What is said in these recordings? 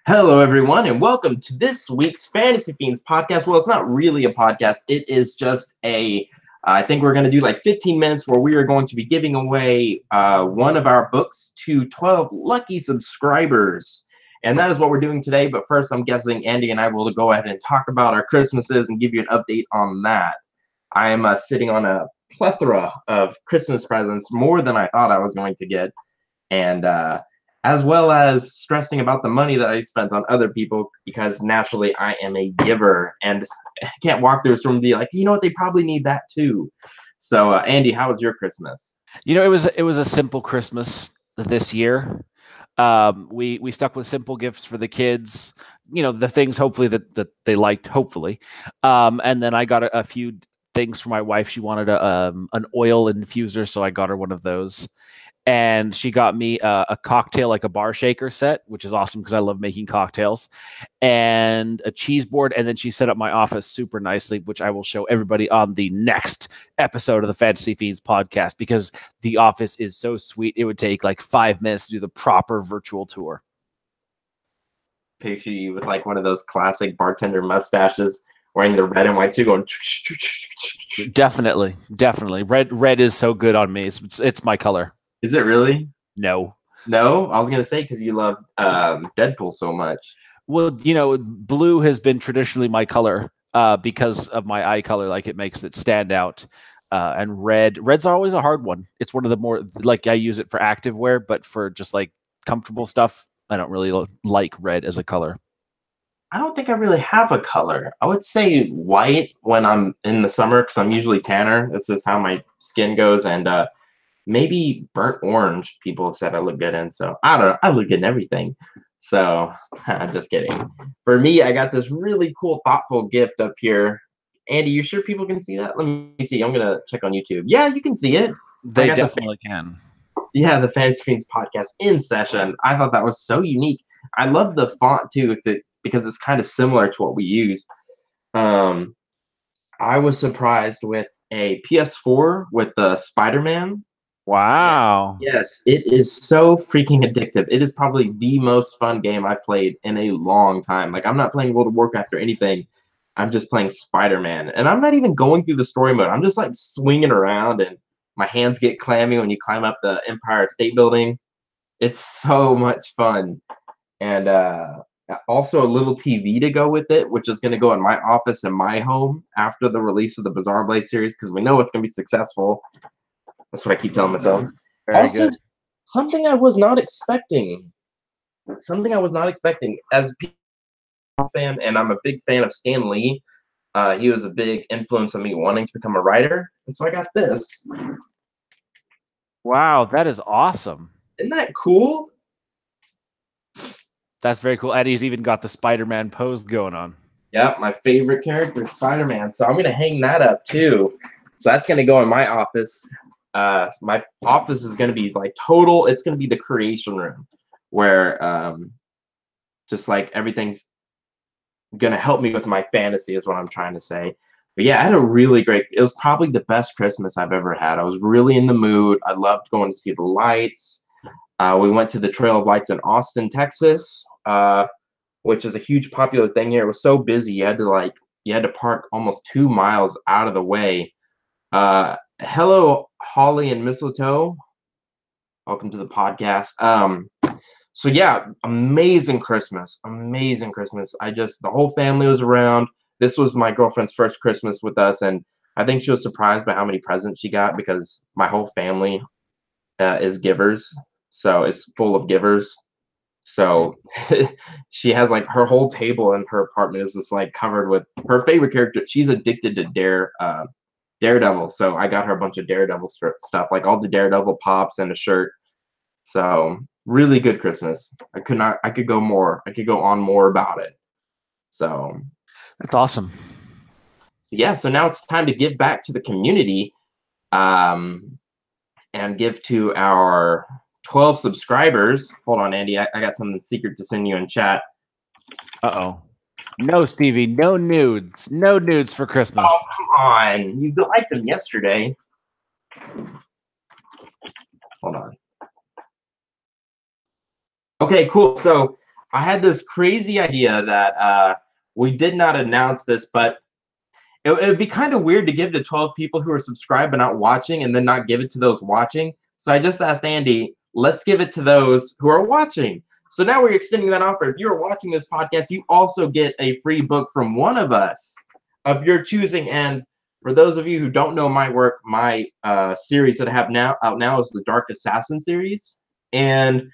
Hello, everyone, and welcome to this week's Fantasy Fiends podcast. Well, it's not really a podcast. It is just I think we're going to do like 15 minutes where we are going to be giving away one of our books to 12 lucky subscribers. And that is what we're doing today. But first, I'm guessing Andy and I will go ahead and talk about our Christmases and give you an update on that. I am sitting on a plethora of Christmas presents, more than I thought I was going to get. And as well as stressing about the money that I spent on other people, because naturally I am a giver and I can't walk through this room and be like, you know what, they probably need that too. So Andy, how was your Christmas? You know, it was a simple Christmas this year. We stuck with simple gifts for the kids, you know, the things hopefully that they liked, hopefully. And then I got a few things for my wife. She wanted an oil infuser, so I got her one of those. And she got me a cocktail, like a bar shaker set, which is awesome because I love making cocktails, and a cheese board. And then she set up my office super nicely, which I will show everybody on the next episode of the Fantasy Fiends podcast, because the office is so sweet. It would take like 5 minutes to do the proper virtual tour. Picture you with like one of those classic bartender mustaches, wearing the red and white suit, going. Definitely. Red is so good on me. It's my color. Is it really? No. I was gonna say because you love Deadpool so much. Well, you know, blue has been traditionally my color because of my eye color. Like, it makes it stand out. And red's always a hard one. It's one of the more, like, I use it for active wear, but for just like comfortable stuff, I don't really like red as a color. I don't think I really have a color. I would say white when I'm in the summer because I'm usually tanner. This is how my skin goes, and maybe burnt orange. People have said I look good in, so I don't know. I look good in everything. So I'm just kidding. For me, I got this really cool, thoughtful gift up here. Andy, you sure people can see that? Let me see. I'm gonna check on YouTube. Yeah, you can see it. They definitely can. Yeah, the Fantasy Fiends podcast in session. I thought that was so unique. I love the font too, because it's kind of similar to what we use. I was surprised with a PS4 with the Spider-Man. Wow. Yes, it is so freaking addictive. It is probably the most fun game I've played in a long time. Like, I'm not playing World of Warcraft or anything. I'm just playing Spider-Man. And I'm not even going through the story mode. I'm just like swinging around, and my hands get clammy when you climb up the Empire State Building. It's so much fun. And also a little TV to go with it, which is going to go in my office and my home after the release of the Bizarre Blade series, because we know it's going to be successful. That's what I keep telling myself. Very Also, good. something I was not expecting. Something I was not expecting as a fan, and I'm a big fan of Stan Lee. He was a big influence on me wanting to become a writer, and so I got this. Wow, that is awesome. Isn't that cool? That's very cool. And he's even got the Spider-Man pose going on. Yep, my favorite character, Spider-Man. So I'm going to hang that up too. So that's going to go in my office. My office is going to be like total. It's going to be the creation room where just like everything's going to help me with my fantasy is what I'm trying to say. But yeah, I had a really great, it was probably the best Christmas I've ever had. I was really in the mood. I loved going to see the lights. We went to the Trail of Lights in Austin, Texas, which is a huge popular thing here. It was so busy. You had to park almost 2 miles out of the way. Hello, Holly and Mistletoe. Welcome to the podcast. So yeah, amazing Christmas. The whole family was around. This was my girlfriend's first Christmas with us, and I think she was surprised by how many presents she got because my whole family is givers. So it's full of givers. So she has like her whole table in her apartment is just like covered with her favorite character. She's addicted to Daredevil. So I got her a bunch of Daredevil stuff, like all the Daredevil pops and a shirt. So really good Christmas. I could go more. I could go on more about it. So that's awesome. Yeah. So now it's time to give back to the community, and give to our 12 subscribers. Hold on, Andy. I got something secret to send you in chat. Uh-oh. No, Stevie. No nudes. No nudes for Christmas. Oh, come on. You liked them yesterday. Hold on. Okay, cool. So I had this crazy idea that we did not announce this, but it would be kind of weird to give to 12 people who are subscribed but not watching and then not give it to those watching. So I just asked Andy, let's give it to those who are watching. So now we're extending that offer. If you're watching this podcast, you also get a free book from one of us of your choosing. And for those of you who don't know my work, my series that I have out now is the Dark Assassin series. And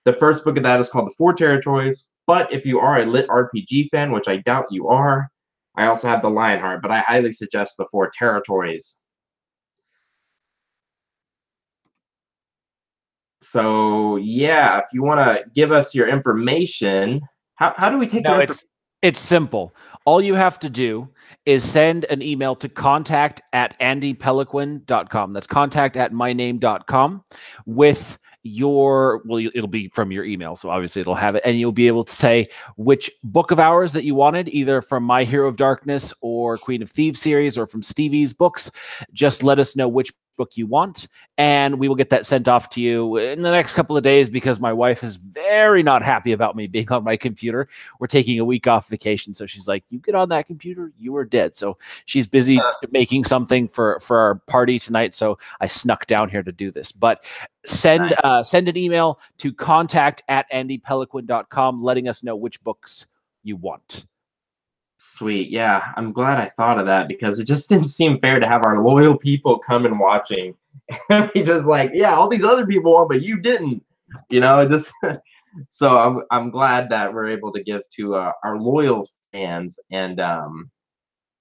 the first book of that is called The Four Territories. But if you are a lit RPG fan, which I doubt you are, I also have the Lionheart, but I highly suggest the Four Territories. So yeah, if you want to give us your information, how do we take your information? It's simple. All you have to do is send an email to contact@andypeliquin.com. That's contact@myname.com with your, well, it'll be from your email, so obviously it'll have it, and you'll be able to say which book of ours that you wanted, either from My Hero of Darkness or Queen of Thieves series or from Stevie's books. Just let us know which book you want, and we will get that sent off to you in the next couple of days, because my wife is very not happy about me being on my computer. We're taking a week off vacation, so she's like, you get on that computer, you are dead. So she's busy making something for our party tonight, so I snuck down here to do this. But send an email to contact@andypeliquin.com letting us know which books you want. Sweet. Yeah, I'm glad I thought of that, because it just didn't seem fair to have our loyal people come and watching. And we just like, yeah, all these other people won, but you didn't. You know, it just so I'm glad that we're able to give to our loyal fans. And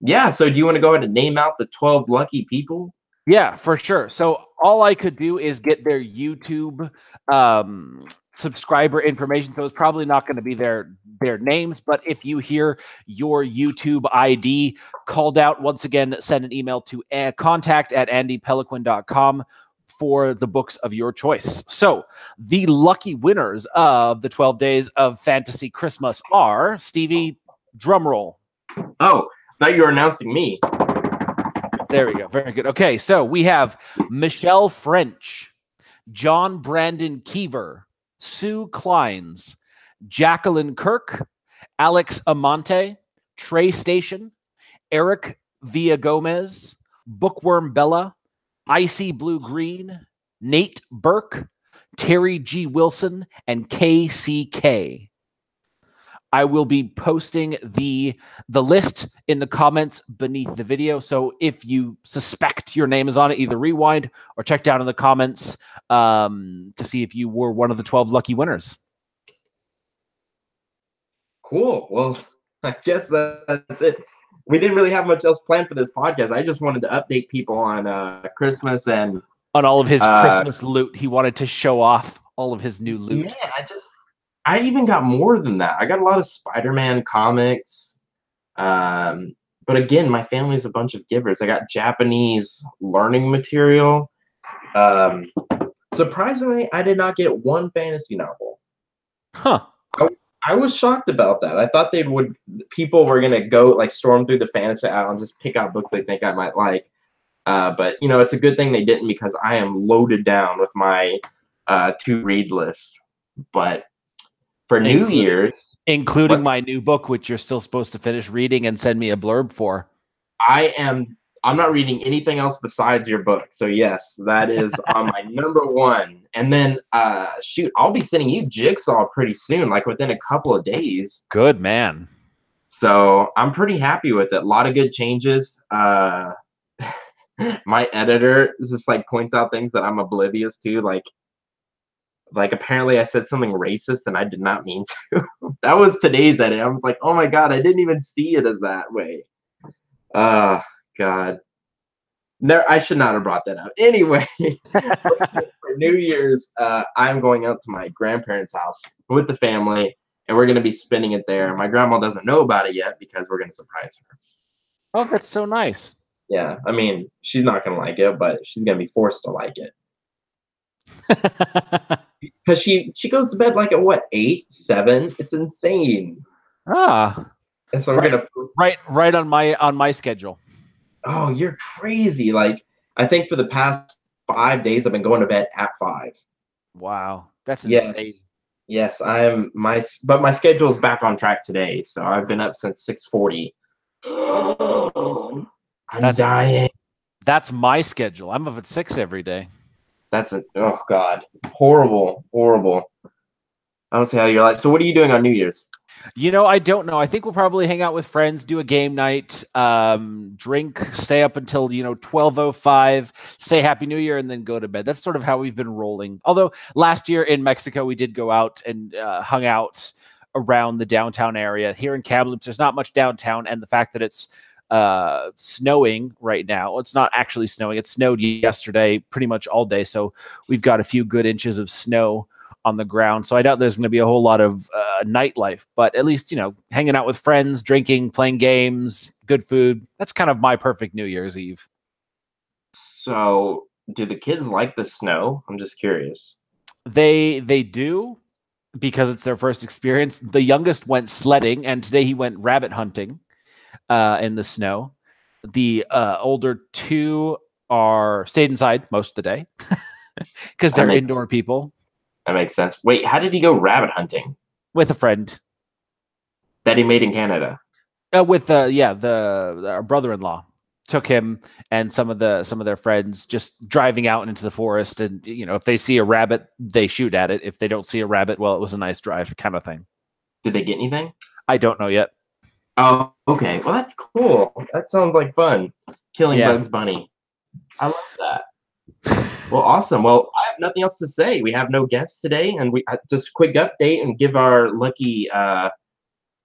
yeah, so do you want to go ahead and name out the 12 lucky people? Yeah, for sure. So all I could do is get their YouTube subscriber information. So it's probably not going to be their names, but if you hear your YouTube ID called out, once again, send an email to contact@andypeliquin.com for the books of your choice. So the lucky winners of the 12 Days of Fantasy Christmas are, Stevie, drum roll. Oh, thought you were announcing me. There we go. Very good. Okay, so we have Michelle French, John Brandon Keever, Sue Kleins, Jacqueline Kirk, Alex Amante, Trey Station, Eric Villagomez, Bookworm Bella, Icy Blue Green, Nate Burke, Terry G. Wilson, and KCK. I will be posting the list in the comments beneath the video. So if you suspect your name is on it, either rewind or check down in the comments to see if you were one of the 12 lucky winners. Cool. Well, I guess that's it. We didn't really have much else planned for this podcast. I just wanted to update people on Christmas and on all of his Christmas loot. He wanted to show off all of his new loot. Man, I even got more than that. I got a lot of Spider-Man comics. But again, my family's a bunch of givers. I got Japanese learning material. Surprisingly, I did not get one fantasy novel. Huh. I was shocked about that. I thought people were gonna go like storm through the fantasy aisle and just pick out books they think I might like. But you know, it's a good thing they didn't, because I am loaded down with my to read list. But for New Year's, including my new book, which you're still supposed to finish reading and send me a blurb for. I'm not reading anything else besides your book. So yes, that is on my number one. And then shoot, I'll be sending you Jigsaw pretty soon, like within a couple of days. Good man. So I'm pretty happy with it. A lot of good changes. My editor just like points out things that I'm oblivious to, like apparently I said something racist and I did not mean to. That was today's edit. I was like, oh my god, I didn't even see it as that way. God. No, I should not have brought that up. Anyway, for New Year's, I'm going out to my grandparents' house with the family, and we're going to be spending it there. My grandma doesn't know about it yet because we're going to surprise her. Oh, that's so nice. Yeah, I mean, she's not going to like it, but she's going to be forced to like it. Because she goes to bed like at what, 8, 7? It's insane. And so we're gonna right on my schedule. Oh, you're crazy! Like I think for the past 5 days I've been going to bed at 5. Wow, that's insane. Yes, but my schedule's back on track today, so I've been up since 6:40. I'm That's dying. that's my schedule. I'm up at 6 every day. Oh God, horrible, horrible. I don't see how you're like. So what are you doing on New Year's? I don't know. I think we'll probably hang out with friends, do a game night, drink, stay up until 12:05, say Happy New Year, and then go to bed. That's sort of how we've been rolling. Although last year in Mexico, we did go out and hung out around the downtown area. Here in Kamloops, there's not much downtown, and the fact that it's snowing right now. Well, it's not actually snowing. It snowed yesterday pretty much all day, so we've got a few good inches of snow on the ground. So I doubt there's going to be a whole lot of nightlife, but at least, hanging out with friends, drinking, playing games, good food. That's kind of my perfect New Year's Eve. So do the kids like the snow? I'm just curious. They do, because it's their first experience. The youngest went sledding, and today he went rabbit hunting in the snow. The older two are stayed inside most of the day because That they're makes indoor people that makes sense. Wait, how did he go rabbit hunting with a friend. that he made in Canada? With our brother-in-law took him and some of their friends, just driving out into the forest, and if they see a rabbit, they shoot at it. If they don't see a rabbit, well, it was a nice drive, kind of thing. Did they get anything? I don't know yet. Oh, okay. Well, that's cool. That sounds like fun. Killing Yeah. Bugs Bunny. I love that. Well, awesome. Well, I have nothing else to say. We have no guests today, and we just a quick update and give our lucky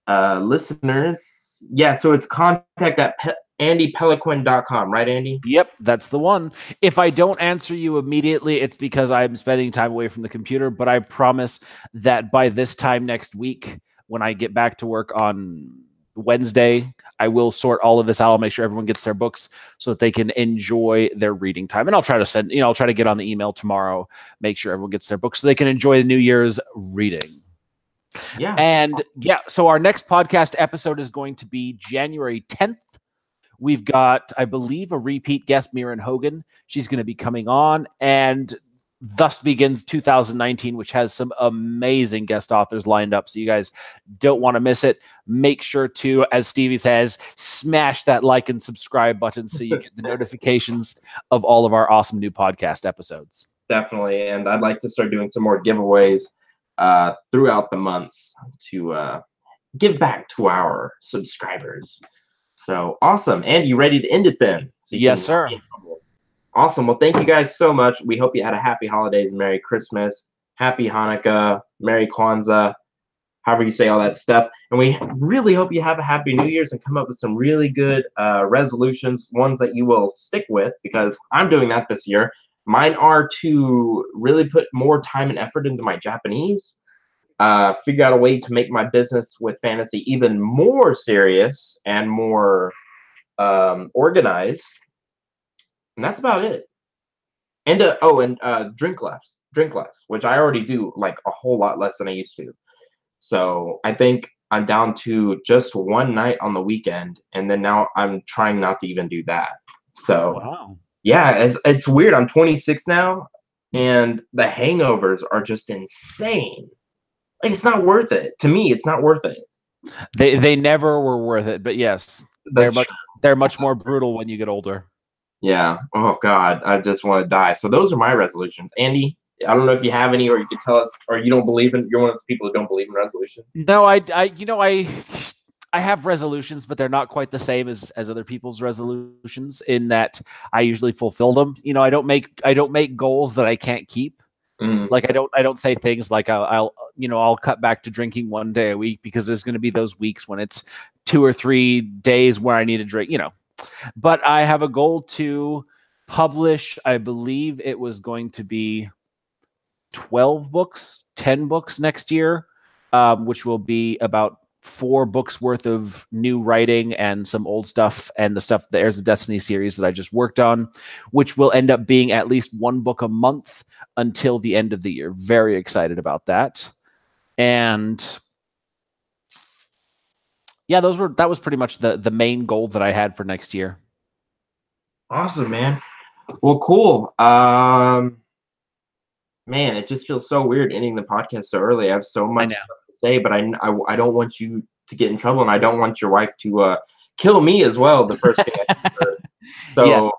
listeners. Yeah, so it's contact at andypeliquin.com, right, Andy? Yep, that's the one. If I don't answer you immediately, it's because I'm spending time away from the computer, but I promise that by this time next week, when I get back to work on Wednesday, I will sort all of this out. I'll make sure everyone gets their books so that they can enjoy their reading time. And I'll try to I'll try to get on the email tomorrow, make sure everyone gets their books so they can enjoy the New Year's reading. Yeah. And so our next podcast episode is going to be January 10th. We've got, I believe, a repeat guest, Miran Hogan. She's going to be coming on, and thus begins 2019, which has some amazing guest authors lined up. So you guys don't want to miss it. Make sure to, as Stevie says, smash that like and subscribe button so you get the notifications of all of our awesome new podcast episodes. Definitely. And I'd like to start doing some more giveaways throughout the months to give back to our subscribers. So awesome. And you ready to end it then? So yes, sir. Awesome. Well, thank you guys so much. We hope you had a happy holidays, Merry Christmas, Happy Hanukkah, Merry Kwanzaa, however you say all that stuff. And we really hope you have a Happy New Year's and come up with some really good resolutions, ones that you will stick with, because I'm doing that this year. Mine are to really put more time and effort into my Japanese, figure out a way to make my business with fantasy even more serious and more organized. And that's about it. And drink less, which I already do like a whole lot less than I used to. So I think I'm down to just one night on the weekend, and then now I'm trying not to even do that. So wow. Yeah, it's weird. I'm 26 now, and the hangovers are just insane. Like, it's not worth it. To me, it's not worth it. They never were worth it, but yes, they're much more brutal when you get older. Yeah. Oh God, I just want to die. So those are my resolutions. Andy, I don't know if you have any, or you could tell us, or you don't believe in. You're one of those people who don't believe in resolutions. No, I have resolutions, but they're not quite the same as other people's resolutions in that I usually fulfill them. I don't make goals that I can't keep. Like I don't say things like I'll cut back to drinking one day a week, because there's going to be those weeks when it's 2 or 3 days where I need to drink, But I have a goal to publish, I believe it was going to be 12 books, 10 books next year, which will be about 4 books worth of new writing and some old stuff, and the stuff, the Heirs of Destiny series that I just worked on, which will end up being at least 1 book a month until the end of the year. Very excited about that. And yeah, that was pretty much the main goal that I had for next year. Awesome, man. Well, cool. man, it just feels so weird ending the podcast so early. I have so I much know. stuff to say, but I don't want you to get in trouble, and I don't want your wife to kill me as well the first day I see her. Yes. So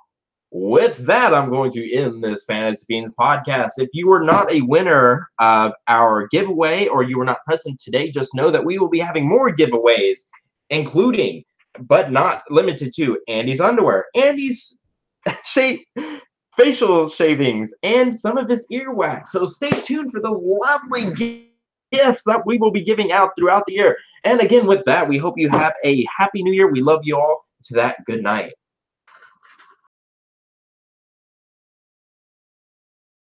with that, I'm going to end this Fantasy Fiends podcast. If you were not a winner of our giveaway or you were not present today, just know that we will be having more giveaways, including, but not limited to, Andy's underwear, Andy's shape, facial shavings, and some of his earwax. So stay tuned for those lovely gifts that we will be giving out throughout the year. And again, with that, we hope you have a happy new year. We love you all. To that, good night.